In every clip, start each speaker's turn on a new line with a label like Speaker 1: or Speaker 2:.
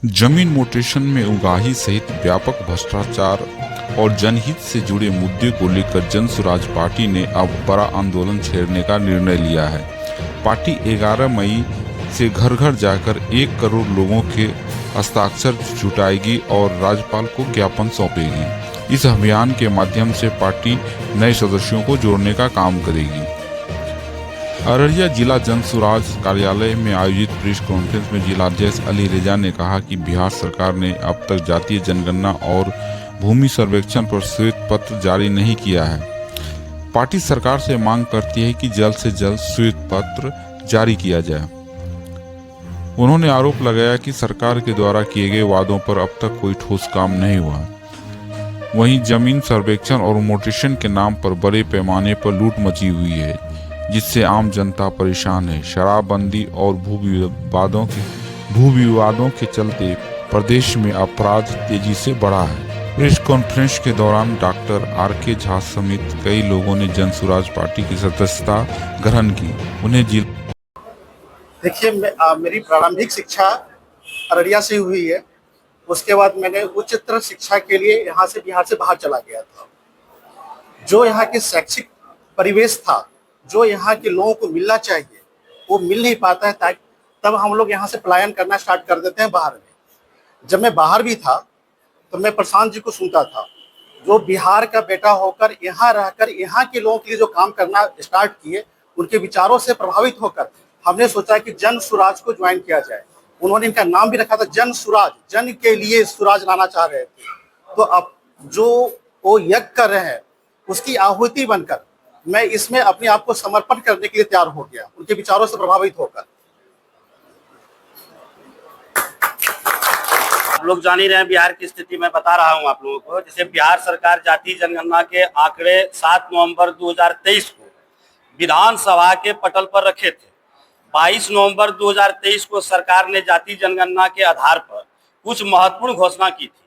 Speaker 1: जमीन म्यूटेशन में उगाही सहित व्यापक भ्रष्टाचार और जनहित से जुड़े मुद्दे को लेकर जन स्वराज पार्टी ने अब बड़ा आंदोलन छेड़ने का निर्णय लिया है। पार्टी 11 मई से घर घर जाकर 1 करोड़ लोगों के हस्ताक्षर जुटाएगी और राज्यपाल को ज्ञापन सौंपेगी। इस अभियान के माध्यम से पार्टी नए सदस्यों को जोड़ने का काम करेगी। अररिया जिला जन स्वराज कार्यालय में आयोजित प्रेस कॉन्फ्रेंस में जिलाध्यक्ष अली रेजा ने कहा कि बिहार सरकार ने अब तक जातीय जनगणना और भूमि सर्वेक्षण पर श्वेत पत्र जारी नहीं किया है। पार्टी सरकार से मांग करती है कि जल्द से जल्द श्वेत पत्र जारी किया जाए। उन्होंने आरोप लगाया कि सरकार के द्वारा किए गए वादों पर अब तक कोई ठोस काम नहीं हुआ। वहीं जमीन सर्वेक्षण और म्यूटेशन के नाम पर बड़े पैमाने पर लूट मची हुई है, जिससे आम जनता परेशान है। शराबबंदी और भू विवादों के चलते प्रदेश में अपराध तेजी से बढ़ा है। प्रेस कॉन्फ्रेंस के दौरान डॉक्टर आर.के. झा समेत कई लोगों ने जन स्वराज पार्टी की सदस्यता ग्रहण की। उन्हें
Speaker 2: देखिए, मेरी प्रारंभिक शिक्षा अररिया से हुई है। उसके बाद मैंने उच्चतर शिक्षा के लिए यहाँ से बिहार से बाहर चला गया था। जो यहाँ के शैक्षिक परिवेश था, जो यहाँ के लोगों को मिलना चाहिए, वो मिल नहीं पाता है। तब हम लोग यहाँ से पलायन करना स्टार्ट कर देते हैं बाहर में। जब मैं बाहर भी था तो मैं प्रशांत जी को सुनता था, जो बिहार का बेटा होकर यहाँ रहकर यहाँ के लोगों के लिए जो काम करना स्टार्ट किए, उनके विचारों से प्रभावित होकर हमने सोचा कि जन स्वराज को ज्वाइन किया जाए। उन्होंने इनका नाम भी रखा था जन स्वराज, जन के लिए स्वराज लाना चाह रहे थे। तो अब जो वो यज्ञ कर रहे हैं, उसकी आहुति बनकर मैं इसमें अपने आप को समर्पण करने के लिए तैयार हो गया, उनके विचारों से प्रभावित होकर।
Speaker 3: आप लोग जान ही रहे हैं बिहार की स्थिति मैं बता रहा हूं आप लोगों को। जैसे बिहार सरकार जातीय जनगणना के आंकड़े 7 नवंबर 2023 को विधानसभा के पटल पर रखे थे। 22 नवंबर 2023 को सरकार ने जातीय जनगणना के आधार पर कुछ महत्वपूर्ण घोषणा की थी,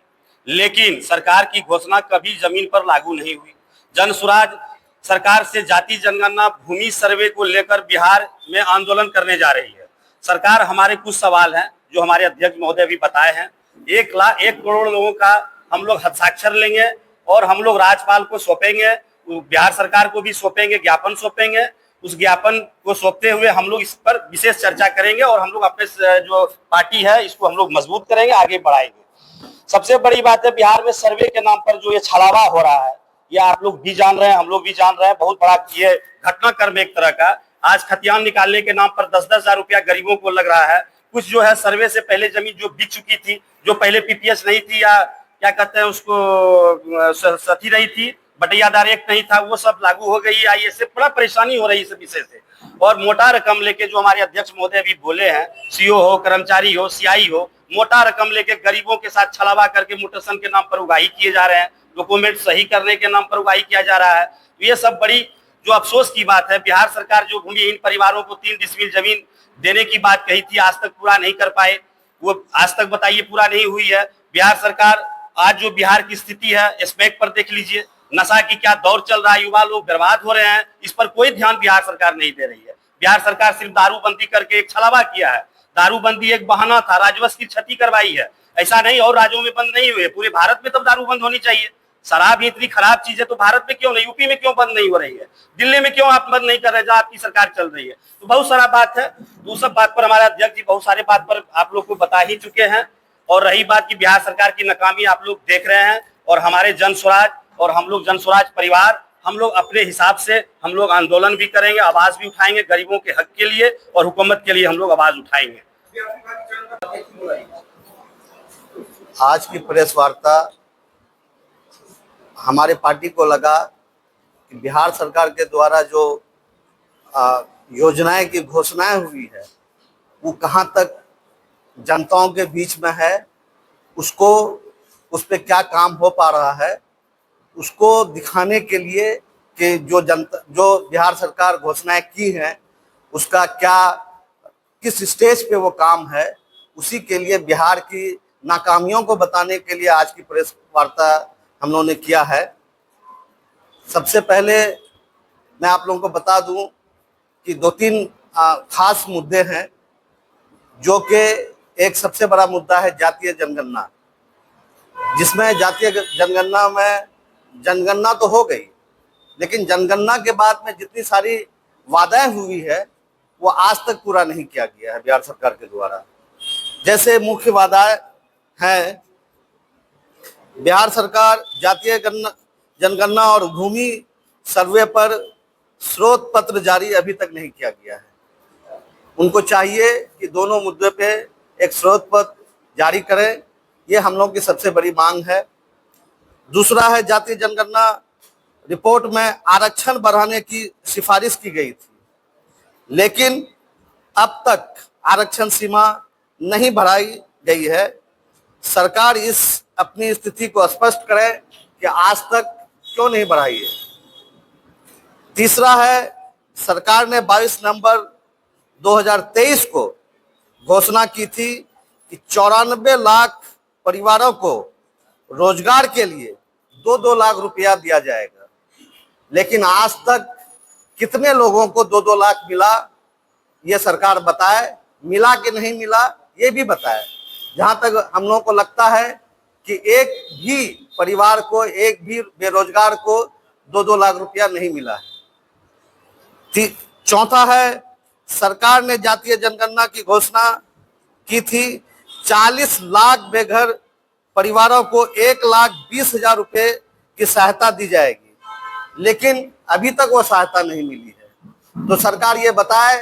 Speaker 3: लेकिन सरकार की घोषणा कभी जमीन पर लागू नहीं हुई। जन स्वराज सरकार से जातीय जनगणना भूमि सर्वे को लेकर बिहार में आंदोलन करने जा रही है। सरकार, हमारे कुछ सवाल हैं जो हमारे अध्यक्ष महोदय भी बताए हैं। 1 करोड़ लोगों का हम लोग हस्ताक्षर लेंगे और हम लोग राज्यपाल को सौंपेंगे, बिहार सरकार को भी सौंपेंगे, ज्ञापन सौंपेंगे। उस ज्ञापन को सौंपते हुए हम लोग इस पर विशेष चर्चा करेंगे और हम लोग अपने जो पार्टी है इसको हम लोग मजबूत करेंगे, आगे बढ़ाएंगे। सबसे बड़ी बात है, बिहार में सर्वे के नाम पर जो ये छलावा हो रहा है, ये आप लोग भी जान रहे हैं, हम लोग भी जान रहे हैं। बहुत बड़ा ये घटनाक्रम एक तरह का। आज खतियान निकालने के नाम पर 10-10 हजार रुपया गरीबों को लग रहा है। कुछ जो है सर्वे से पहले जमीन जो बिक चुकी थी, जो पहले पीपीएस नहीं थी या क्या कहते हैं उसको, सती नहीं थी, बटैयादार एक्ट नहीं था, वो सब लागू हो गई। आई इससे बड़ा परेशानी हो रही है इस विषय से। और मोटा रकम लेके, जो हमारे अध्यक्ष महोदय भी बोले हैं, सीओ हो, कर्मचारी हो, सीआई हो, मोटा रकम लेके गरीबों के साथ छलावा करके म्यूटेशन के नाम पर उगाही किए जा रहे हैं, डॉक्यूमेंट सही करने के नाम पर उगाही किया जा रहा है। तो ये सब बड़ी जो अफसोस की बात है। बिहार सरकार जो भूमिहीन परिवारों को 3 डिसमिल जमीन देने की बात कही थी, आज तक पूरा नहीं कर पाए। वो आज तक बताइए पूरा नहीं हुई है। बिहार सरकार, आज जो बिहार की स्थिति है, स्पेक पर देख लीजिए, नशा की क्या दौर चल रहा है, युवा लोग बर्बाद हो रहे हैं, इस पर कोई ध्यान बिहार सरकार नहीं दे रही है। बिहार सरकार सिर्फ दारूबंदी करके एक छलावा किया है। दारूबंदी एक बहाना था, राजस्व की क्षति करवाई है। ऐसा नहीं और राज्यों में बंद नहीं हुए, पूरे भारत में तब दारू बंद होनी चाहिए। शराब इतनी खराब चीज है तो भारत में क्यों नहीं, यूपी में क्यों बंद नहीं हो रही है, दिल्ली में क्यों आप बंद नहीं कर रहे जहां आपकी सरकार चल रही है। तो बहुत सारा बात है। तो सब बात पर हमारे अध्यक्ष जी बहुत सारे बात पर आप लोग को बता ही चुके हैं। और रही बात की बिहार सरकार की नाकामी आप लोग देख रहे हैं, और हमारे जन स्वराज और हम लोग जन स्वराज परिवार, हम लोग अपने हिसाब से हम लोग आंदोलन भी करेंगे, आवाज भी उठाएंगे गरीबों के हक के लिए, और हुकूमत के लिए हम लोग आवाज उठाएंगे।
Speaker 2: आज की प्रेस वार्ता, हमारे पार्टी को लगा कि बिहार सरकार के द्वारा जो योजनाएं की घोषणाएं हुई है, वो कहां तक जनताओं के बीच में है, उसको उस पर क्या काम हो पा रहा है, उसको दिखाने के लिए कि जो बिहार सरकार घोषणाएं की हैं उसका क्या, किस स्टेज पे वो काम है, उसी के लिए बिहार की नाकामियों को बताने के लिए आज की प्रेस वार्ता हम लोगों ने किया है। सबसे पहले मैं आप लोगों को बता दूं कि 2-3 खास मुद्दे हैं जो कि एक सबसे बड़ा मुद्दा है जातीय जनगणना, जिसमें जातीय जनगणना में जनगणना तो हो गई, लेकिन जनगणना के बाद में जितनी सारी वादाएं हुई है वो आज तक पूरा नहीं किया गया है बिहार सरकार के द्वारा। जैसे मुख्य वादाएं हैं, बिहार सरकार जातीय जनगणना और भूमि सर्वे पर स्रोत पत्र जारी अभी तक नहीं किया गया है। उनको चाहिए कि दोनों मुद्दे पे एक स्रोत पत्र जारी करें, ये हम लोगों की सबसे बड़ी मांग है। दूसरा है, जातीय जनगणना रिपोर्ट में आरक्षण बढ़ाने की सिफारिश की गई थी, लेकिन अब तक आरक्षण सीमा नहीं बढ़ाई गई है। सरकार इस अपनी स्थिति को स्पष्ट करे कि आज तक क्यों नहीं बढ़ाई है। तीसरा है, सरकार ने 22 नवंबर 2023 को घोषणा की थी कि 94 लाख परिवारों को रोजगार के लिए 2-2 लाख रुपया दिया जाएगा, लेकिन आज तक कितने लोगों को 2-2 लाख मिला ये सरकार बताए, मिला कि नहीं मिला ये भी बताए। जहां तक हम लोगों को लगता है कि एक भी परिवार को, एक भी बेरोजगार को 2-2 लाख रुपया नहीं मिला है। चौथा है, सरकार ने जातीय जनगणना की घोषणा की थी 40 लाख बेघर परिवारों को 1,20,000 रुपए की सहायता दी जाएगी, लेकिन अभी तक वो सहायता नहीं मिली है। तो सरकार ये बताए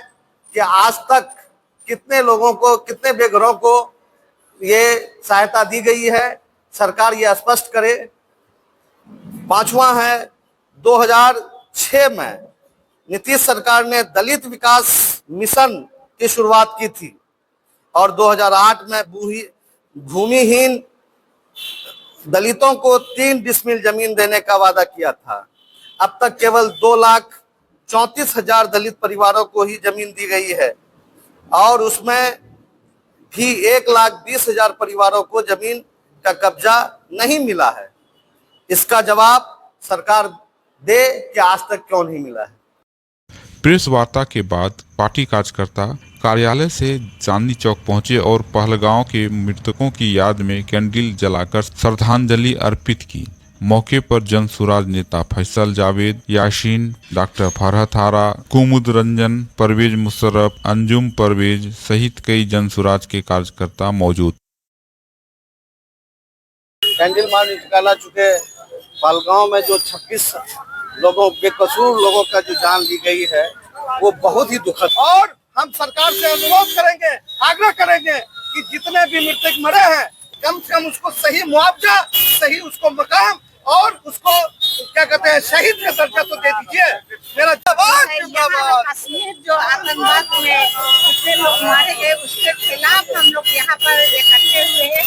Speaker 2: कि आज तक कितने लोगों को, कितने बेघरों को ये सहायता दी गई है, सरकार ये स्पष्ट करे। पांचवा है, 2006 में नीतीश सरकार ने दलित विकास मिशन की शुरुआत की थी और 2008 में भूमिहीन दलितों को 3 डिसमिल जमीन देने का वादा किया था। अब तक केवल 2,34,000 दलित परिवारों को ही जमीन दी गई है और उसमें भी 1,20,000 परिवारों को जमीन का कब्जा नहीं मिला है। इसका जवाब सरकार दे कि आज तक क्यों नहीं मिला है।
Speaker 1: प्रेस वार्ता के बाद पार्टी कार्यकर्ता कार्यालय से चांदनी चौक पहुंचे और पहलगांव के मृतकों की याद में कैंडल जलाकर श्रद्धांजलि अर्पित की। मौके पर जनसुराज नेता फैसल जावेद, यासीन, डॉक्टर फरहत आरा, कुमुद रंजन, परवेज मुशर्रफ, अंजुम परवेज सहित कई जनसुराज के कार्यकर्ता मौजूद।
Speaker 2: कैंडल मार्च निकाला चुके पहलगांव में जो 26 लोगों, बेकसूर लोगों का जो जान ली गई है वो बहुत ही दुखद। और हम सरकार से अनुरोध करेंगे, आग्रह करेंगे कि जितने भी मृतक मरे हैं कम से कम उसको सही मुआवजा, सही उसको मकाम और उसको क्या कहते हैं शहीद का दर्जा तो दे दीजिए। मेरा जवाब
Speaker 4: कश्मीर जो आतंकवाद में कितने लोग मारे गए उसके खिलाफ हम लोग यहाँ पर इकट्ठे हुए हैं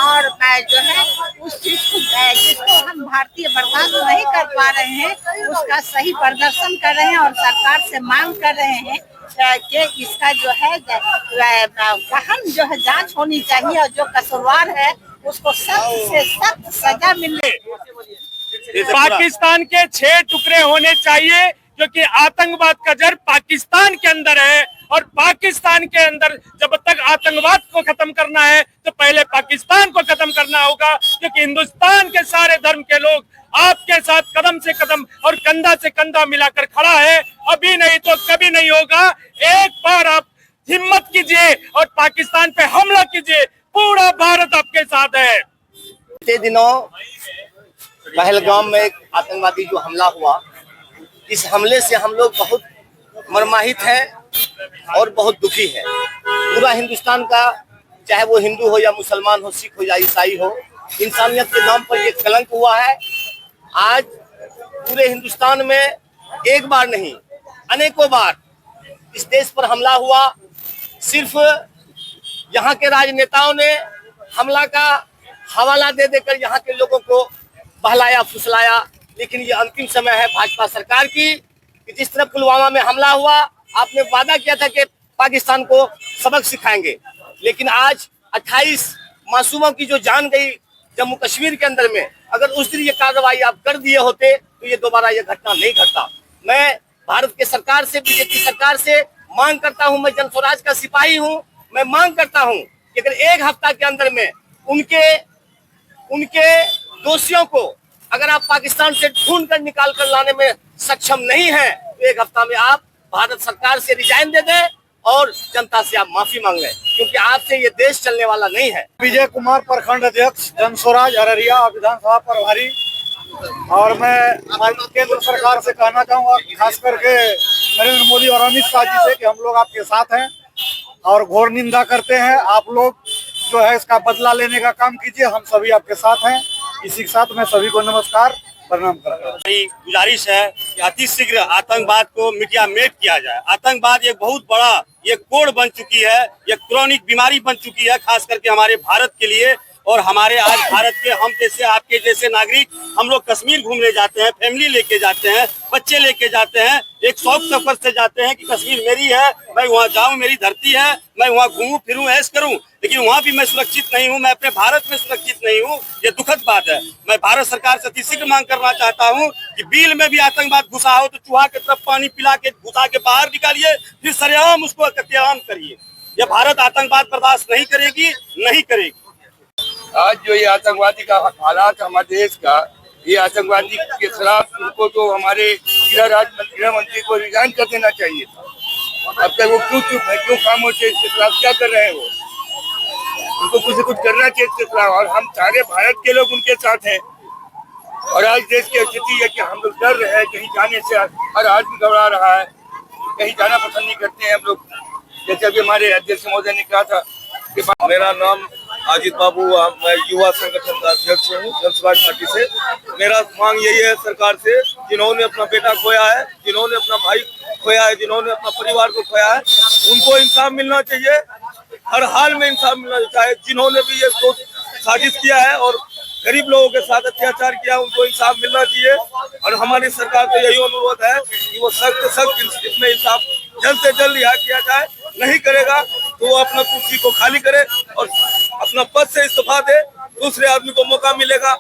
Speaker 4: और जो है उस चीज को जिसको हम भारतीय बर्दाश्त नहीं कर पा रहे हैं उसका सही प्रदर्शन कर रहे हैं और सरकार से मांग कर रहे हैं कि इसका जो है गहन जो है जांच होनी चाहिए और जो कसूरवार है उसको सख्त से सख्त सजा मिले।
Speaker 5: पाकिस्तान के 6 टुकड़े होने चाहिए क्योंकि आतंकवाद का जड़ पाकिस्तान के अंदर है और पाकिस्तान के अंदर जब तक आतंकवाद को खत्म करना है तो पहले पाकिस्तान को खत्म करना होगा, क्योंकि हिंदुस्तान के सारे धर्म के लोग आपके साथ कदम से कदम और कंधा से कंधा मिलाकर खड़ा है। अभी नहीं तो कभी नहीं होगा। एक बार आप हिम्मत कीजिए और पाकिस्तान पे हमला कीजिए, पूरा भारत आपके साथ है।
Speaker 6: पिछले दिनों पहलगाम में एक आतंकवादी जो हमला हुआ, इस हमले से हम लोग बहुत मर्माहित हैं और बहुत दुखी है। पूरा हिंदुस्तान का, चाहे वो हिंदू हो या मुसलमान हो, सिख हो या ईसाई हो, इंसानियत के नाम पर ये कलंक हुआ है। आज पूरे हिंदुस्तान में एक बार नहीं अनेकों बार इस देश पर हमला हुआ। सिर्फ यहाँ के राजनेताओं ने हमला का हवाला दे देकर यहाँ के लोगों को बहलाया फुसलाया, लेकिन ये अंतिम समय है भाजपा सरकार की कि जिस तरह पुलवामा में हमला हुआ, आपने वादा किया था कि पाकिस्तान को सबक सिखाएंगे, लेकिन आज 28 मासूमों की जो जान गई जम्मू कश्मीर के अंदर में, अगर उस दिन ये कार्रवाई आप कर दिए होते तो ये दोबारा ये घटना नहीं घटता। मैं भारत के सरकार से, बीजेपी सरकार से मांग करता हूं, मैं जनस्वराज का सिपाही हूं, मैं मांग करता हूं कि अगर एक हफ्ता के अंदर में उनके दोषियों को अगर आप पाकिस्तान से ढूंढ कर निकाल कर लाने में सक्षम नहीं है तो एक हफ्ता में आप भारत सरकार से रिजाइन दे दें और जनता से आप माफी मांग लें, क्योंकि आपसे ये देश चलने वाला नहीं है।
Speaker 2: विजय कुमार, प्रखंड अध्यक्ष, जनस्वराज अररिया विधानसभा प्रभारी। और मैं केंद्र सरकार से कहना चाहूँगा, खास करके नरेंद्र मोदी और अमित शाह जी से, कि हम लोग आपके साथ हैं और घोर निंदा करते हैं। आप लोग जो है इसका बदला लेने का काम कीजिए, हम सभी आपके साथ हैं। इसी के साथ मैं सभी को नमस्कार प्रणाम करता हूं।
Speaker 3: मेरी गुजारिश है कि अतिशीघ्र आतंकवाद को मिटियामेट किया जाए। आतंकवाद एक बहुत बड़ा ये कोड़ बन चुकी है, ये क्रॉनिक बीमारी बन चुकी है, खास करके हमारे भारत के लिए। और हमारे आज भारत के हम जैसे आपके जैसे नागरिक हम लोग कश्मीर घूमने जाते हैं, फैमिली लेके जाते हैं, बच्चे लेके जाते हैं, एक शौक सफर से जाते हैं कि कश्मीर मेरी है, मैं वहाँ जाऊँ, मेरी धरती है, मैं वहाँ घूमूं फिरूं, ऐश करूं। लेकिन वहाँ भी मैं सुरक्षित नहीं हूँ, मैं अपने भारत में सुरक्षित नहीं हूँ। ये दुखद बात है। मैं भारत सरकार से अतिशीघ्र मांग करना चाहता हूँ कि बिल में भी आतंकवाद घुसा हो तो चूहा के तरफ पानी पिला के घुसा के बाहर निकालिए, फिर सरेआम उसको कत्लेआम करिए। ये भारत आतंकवाद बर्दाश्त नहीं करेगी, नहीं करेगी।
Speaker 7: आज जो ये आतंकवादी का हालात हमारे देश का, ये आतंकवादी के खिलाफ उनको तो हमारे गृह मंत्री को रिजाइन कर देना चाहिए था। अब तक वो क्यों चुप है, क्यों खामोश है, इसके खिलाफ क्या कर रहे हैं वो? उनको कुछ न कुछ करना चाहिए इसके खिलाफ। और हम सारे भारत के लोग उनके साथ हैं। और आज देश की स्थिति है कि हम लोग डर रहे हैं, कहीं जाने से हर आदमी घबरा रहा है, कहीं जाना पसंद नहीं करते हैं हम लोग। जैसे अभी हमारे अध्यक्ष महोदय ने कहा था कि
Speaker 8: मेरा नाम अजित बाबू, मैं युवा संगठन का अध्यक्ष हूँ जनस्वराज पार्टी से। मेरा मांग यही है सरकार से, जिन्होंने अपना बेटा खोया है, जिन्होंने अपना भाई खोया है, जिन्होंने अपना परिवार को खोया है, उनको इंसाफ मिलना चाहिए। हर हाल में इंसाफ मिलना चाहिए। जिन्होंने भी ये साजिश किया है और गरीब लोगों के साथ अत्याचार किया, उनको इंसाफ मिलना चाहिए। और हमारी सरकार को यही अनुरोध है कि वो सख्त इसमें इंसाफ जल्द से जल्द रिहा किया जाए। नहीं करेगा तो वो अपना कुर्सी को खाली करे और अपना पद से इस्तीफा दे, दूसरे आदमी को मौका मिलेगा।